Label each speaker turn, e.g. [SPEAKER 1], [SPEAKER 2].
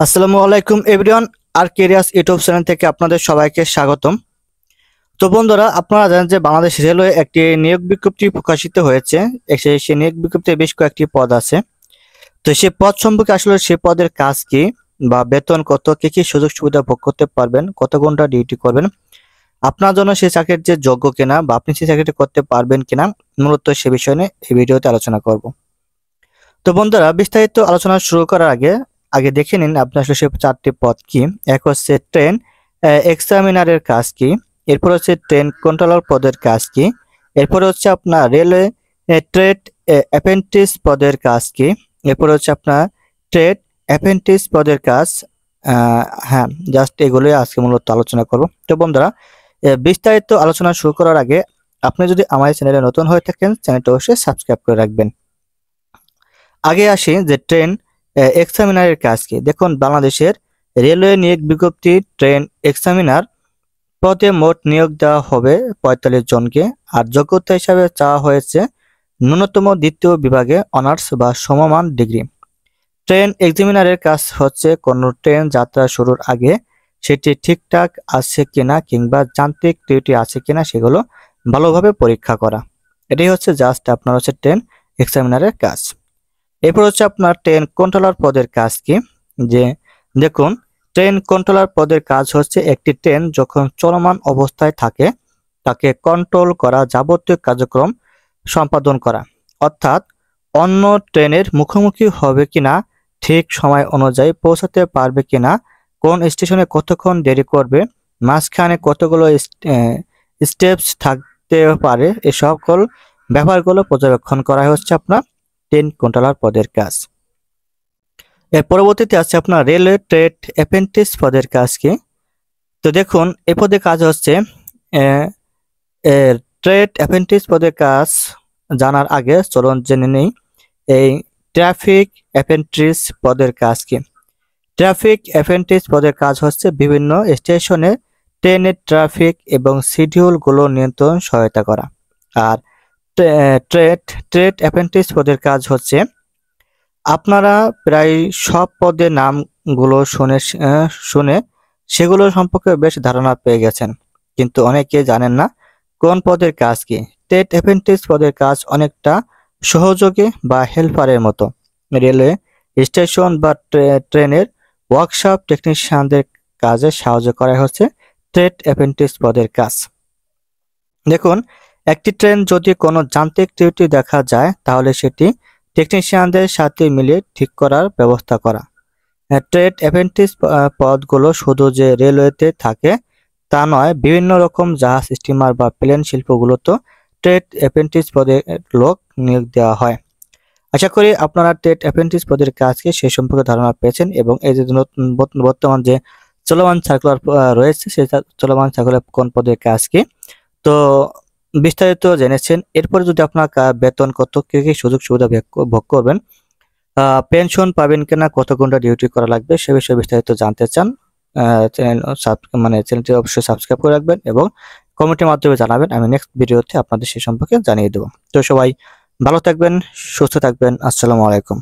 [SPEAKER 1] আসসালামু আলাইকুম এভরিওয়ান। আর careers YouTube channel থেকে আপনাদের সবাইকে স্বাগতম। তো বন্ধুরা, আপনারা জানেন যে বাংলাদেশ রেলওয়ে একটি নিয়োগ বিজ্ঞপ্তি প্রকাশিত হয়েছে। সেই নিয়োগ বিজ্ঞপ্তিতে বেশ কয়েকটি পদ আছে। তো সেই পদ সম্পর্কে আসলে সেই পদের কাজ কি বা বেতন কত, কি কি সুযোগ সুবিধা ভোগ করতে পারবেন, কত ঘন্টা ডিউটি করবেন, আপনার জন্য সেই চাকরির যে যোগ্য কিনা বা আপনি সেই চাকরিটি করতে পারবেন কিনা, মূলত সে বিষয় নিয়ে এই ভিডিওতে আলোচনা করব। তো বন্ধুরা, বিস্তারিত আলোচনা শুরু করার আগে আগে দেখে নিন আপনার আসলে সে চারটি পদ কি। এক হচ্ছে ট্রেন এক্সামিনারের কাজ কি, এরপর হচ্ছে ট্রেন কন্ট্রোলার পদের কাজ কি, এরপর হচ্ছে আপনার রেলওয়ে ট্রেড অ্যাপ্রেন্টিস পদের কাজ কি, এরপর হচ্ছে আপনার ট্রেড অ্যাপ্রেন্টিস পদের কাজ। হ্যাঁ, জাস্ট এগুলোই আজকে মূলত আলোচনা করব। তো বন্ধুরা, বিস্তারিত আলোচনা শুরু করার আগে আপনি যদি আমার চ্যানেলে নতুন হয়ে থাকেন, চ্যানেলটা অবশ্যই সাবস্ক্রাইব করে রাখবেন। আগে আসি যে ট্রেন এক্সামিনারের কাজ কি। দেখুন, বাংলাদেশের রেলওয়ে নিয়োগ বিজ্ঞপ্তি ট্রেন এক্সামিনার পদে মোট নিয়োগ দেওয়া হবে ৪৫ জনকে। আর যোগ্যতা হিসাবে চাওয়া হয়েছে ন্যূনতম দ্বিতীয় বিভাগে অনার্স বা সমমান ডিগ্রি। ট্রেন এক্সামিনারের কাজ হচ্ছে কোনো ট্রেন যাত্রা শুরুর আগে সেটি ঠিকঠাক আছে কিনা কিংবা যান্ত্রিক ত্রুটি আছে কিনা সেগুলো ভালোভাবে পরীক্ষা করা। এটাই হচ্ছে জাস্ট আপনার হচ্ছে ট্রেন এক্সামিনারের কাজ। এরপর হচ্ছে আপনার ট্রেন কন্ট্রোলার পদের কাজ কি। যে দেখুন, ট্রেন কন্ট্রোলার পদের কাজ হচ্ছে একটি ট্রেন যখন চলমান অবস্থায় থাকে তাকে কন্ট্রোল করা, যাবতীয় কার্যক্রম সম্পাদন করা। অর্থাৎ অন্য ট্রেনের মুখোমুখি হবে কিনা, ঠিক সময় অনুযায়ী পৌঁছাতে পারবে কিনা, কোন স্টেশনে কতক্ষণ দেরি করবে, মাঝখানে কতগুলো স্টেপস থাকতে পারে, এ সকল ব্যাপারগুলো পর্যবেক্ষণ করা হচ্ছে আপনার ট্রেন কন্ট্রোলার পদের কাজ। এর পরবর্তীতে আছে আপনার রেলওয়ে ট্রেড অ্যাপ্রেন্টিস পদের কাজ কি। তো দেখুন, এই পদের কাজ হচ্ছে ট্রেড অ্যাপ্রেন্টিস পদের কাজ জানার আগে চলুন জেনে নেই এই ট্রাফিক অ্যাপ্রেন্টিস পদের কাজ কি। ট্রাফিক অ্যাপ্রেন্টিস পদের কাজ হচ্ছে বিভিন্ন স্টেশনে ট্রেনের ট্রাফিক এবং শিডিউলগুলো নিয়ন্ত্রণ সহায়তা করা। আর ট্রেড ট্রেড অ্যাপ্রেন্টিস পদের কাজ হচ্ছে, আপনারা প্রায় সব পদের নামগুলো শুনে সেগুলো সম্পর্কে বেশ ধারণা পেয়ে গেছেন, কিন্তু অনেকে জানেন না কোন পদের কাজ কি। ট্রেড অ্যাপ্রেন্টিস পদের কাজ অনেকটা সহযোগী বা হেল্পারের মতো। রেলওয়ে স্টেশন বা ট্রেনের ওয়ার্কশপ টেকনিশিয়ানদের কাজে সাহায্য করা হচ্ছে ট্রেড অ্যাপ্রেন্টিস পদের কাজ। দেখুন, একটি ট্রেন যদি কোনো যান্ত্রিক ত্রুটি দেখা যায় তাহলে সেটি টেকনিশিয়ানদের সাথে মিলে ঠিক করার ব্যবস্থা করা। ট্রেড অ্যাপ্রেন্টিস পদগুলো শুধু যে রেলওয়েতে থাকে তা নয়, বিভিন্ন রকম জাহাজ, স্টিমার বা প্লেন শিল্পগুলোতে ট্রেড অ্যাপ্রেন্টিস পদে লোক নিয়োগ দেওয়া হয়। আশা করি আপনারা ট্রেড অ্যাপ্রেন্টিস পদের কাজকে সে সম্পর্কে ধারণা পেয়েছেন এবং এই যে বর্তমান যে চলমান সার্কুলার রয়েছে সেই চলমান সার্কুলার কোন পদের কাজ কি, তো বিস্তারিত জেনেছেন। এরপরে যদি আপনার বেতন কত, কি কি সুযোগ সুবিধা ভোগ করবেন, পেনশন পাবেন কিনা, কত ঘন্টা ডিউটি করা লাগবে, সে বিষয়ে বিস্তারিত জানতে চান, চ্যানেলটি অবশ্যই সাবস্ক্রাইব করে রাখবেন এবং কমেন্টের মাধ্যমে জানাবেন। আমি নেক্সট ভিডিওতে আপনাদের সে সম্পর্কে জানিয়ে দেবো। তো সবাই ভালো থাকবেন, সুস্থ থাকবেন। আসসালামু আলাইকুম।